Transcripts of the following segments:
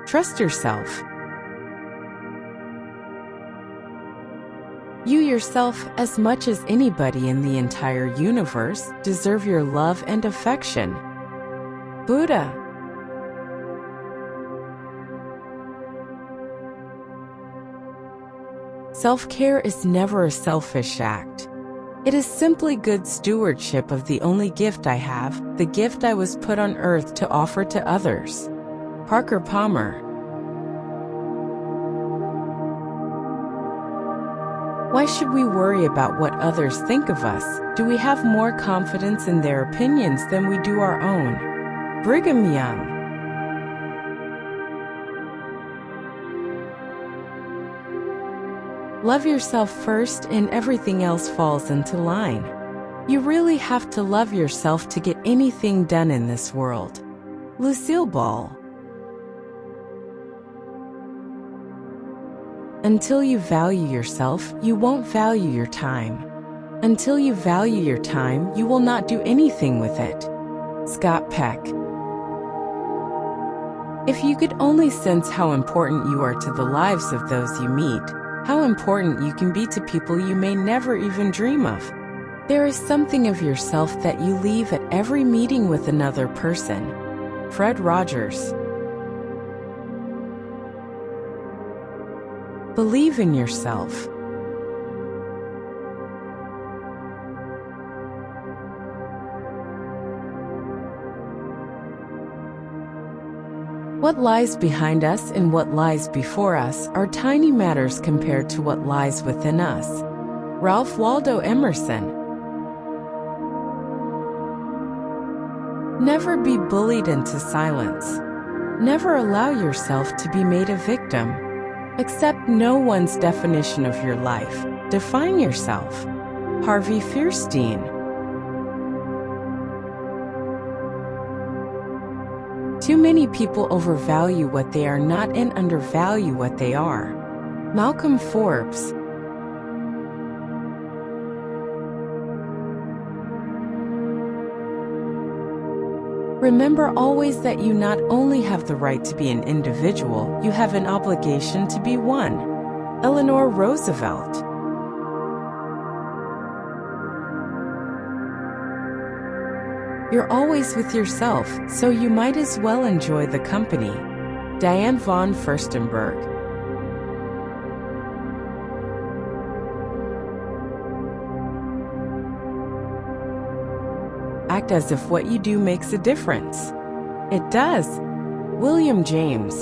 Trust yourself. You yourself, as much as anybody in the entire universe, deserve your love and affection. Buddha. Self-care is never a selfish act. It is simply good stewardship of the only gift I have, the gift I was put on earth to offer to others. Parker Palmer. Why should we worry about what others think of us? Do we have more confidence in their opinions than we do our own? Brigham Young. Love yourself first and everything else falls into line. You really have to love yourself to get anything done in this world. Lucille Ball. Until you value yourself, you won't value your time. Until you value your time, you will not do anything with it. Scott Peck. If you could only sense how important you are to the lives of those you meet, how important you can be to people you may never even dream of. There is something of yourself that you leave at every meeting with another person. Fred Rogers. Believe in yourself. What lies behind us and what lies before us are tiny matters compared to what lies within us. Ralph Waldo Emerson. Never be bullied into silence. Never allow yourself to be made a victim. Accept no one's definition of your life. Define yourself. Harvey Fierstein. Too many people overvalue what they are not and undervalue what they are. Malcolm Forbes. Remember always that you not only have the right to be an individual, you have an obligation to be one. Eleanor Roosevelt. You're always with yourself, so you might as well enjoy the company. Diane von Furstenberg. Act as if what you do makes a difference. It does. William James.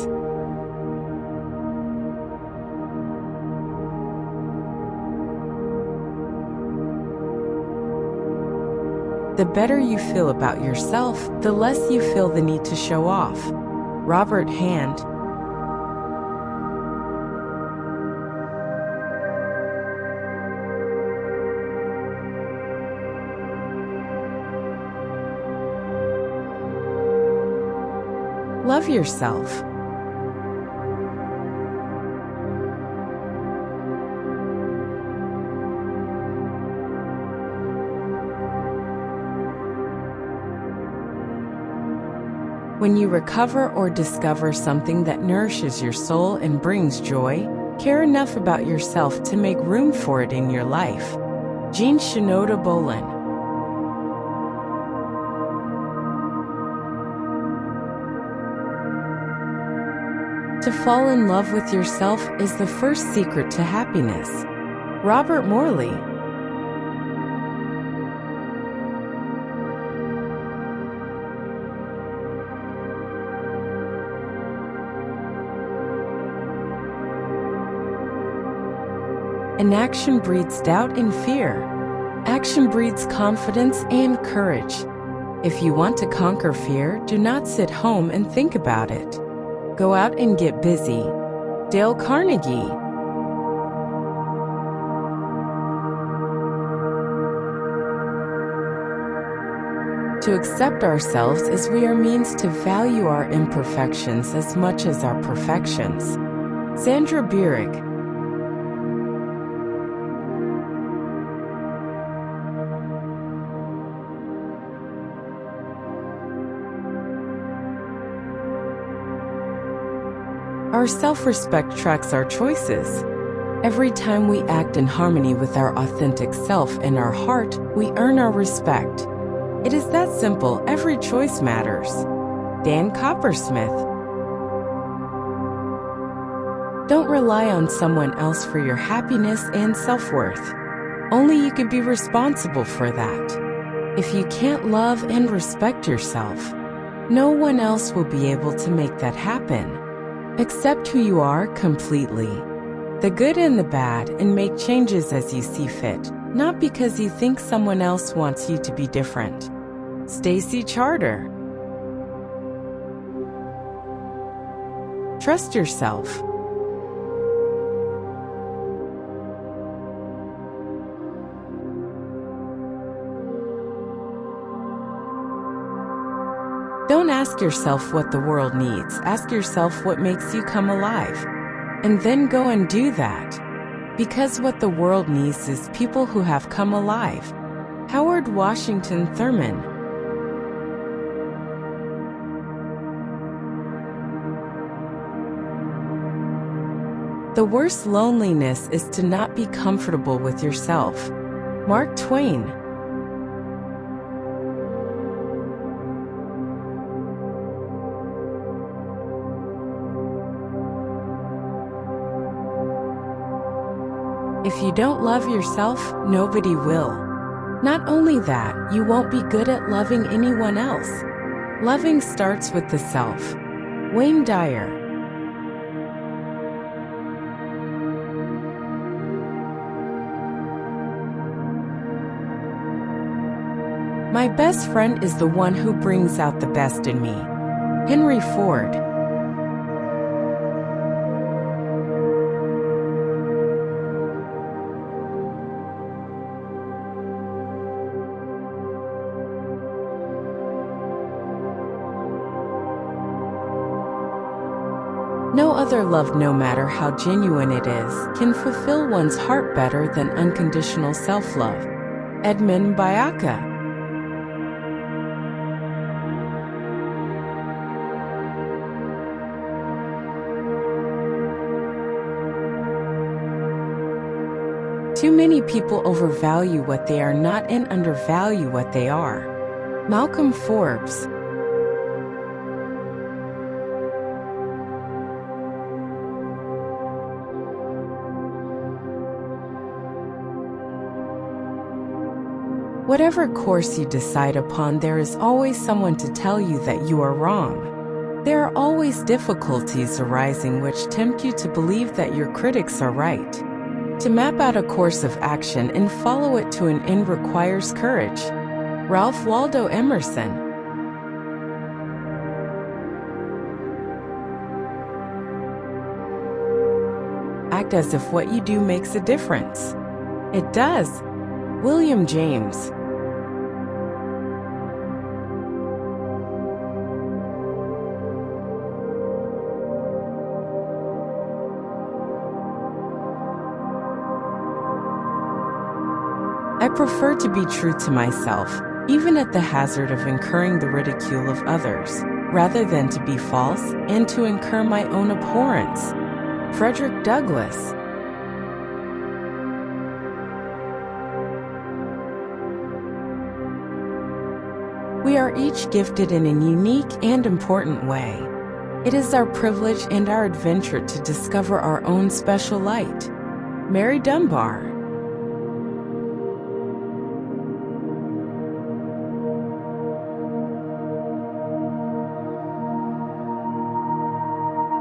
The better you feel about yourself, the less you feel the need to show off. Robert Hand. Love yourself. When you recover or discover something that nourishes your soul and brings joy, care enough about yourself to make room for it in your life. Jean Shinoda Bolen. To fall in love with yourself is the first secret to happiness. Robert Morley. Inaction breeds doubt and fear. Action breeds confidence and courage. If you want to conquer fear, do not sit home and think about it. Go out and get busy. Dale Carnegie. To accept ourselves as we are means to value our imperfections as much as our perfections. Sandra Burek. Our self-respect tracks our choices. Every time we act in harmony with our authentic self and our heart, we earn our respect. It is that simple. Every choice matters. Dan Coppersmith. Don't rely on someone else for your happiness and self-worth. Only you can be responsible for that. If you can't love and respect yourself, no one else will be able to make that happen. Accept who you are completely, the good and the bad, and make changes as you see fit, not because you think someone else wants you to be different. Stacy Charter. Trust yourself. Don't ask yourself what the world needs. Ask yourself what makes you come alive. And then go and do that. Because what the world needs is people who have come alive. Howard Washington Thurman. The worst loneliness is to not be comfortable with yourself. Mark Twain. If you don't love yourself, nobody will. Not only that, you won't be good at loving anyone else. Loving starts with the self. Wayne Dyer. My best friend is the one who brings out the best in me. Henry Ford. No other love, no matter how genuine it is, can fulfill one's heart better than unconditional self-love. Edmund Bayaka. Too many people overvalue what they are not and undervalue what they are. Malcolm Forbes. Whatever course you decide upon, there is always someone to tell you that you are wrong. There are always difficulties arising which tempt you to believe that your critics are right. To map out a course of action and follow it to an end requires courage. Ralph Waldo Emerson. Act as if what you do makes a difference. It does. William James. I prefer to be true to myself, even at the hazard of incurring the ridicule of others, rather than to be false and to incur my own abhorrence. Frederick Douglass. We are each gifted in a unique and important way. It is our privilege and our adventure to discover our own special light. Mary Dunbar.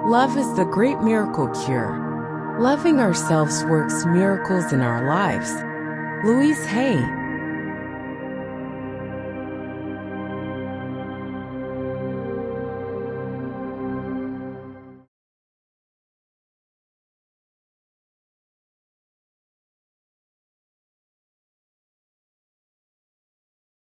Love is the great miracle cure. Loving ourselves works miracles in our lives. Louise Hay.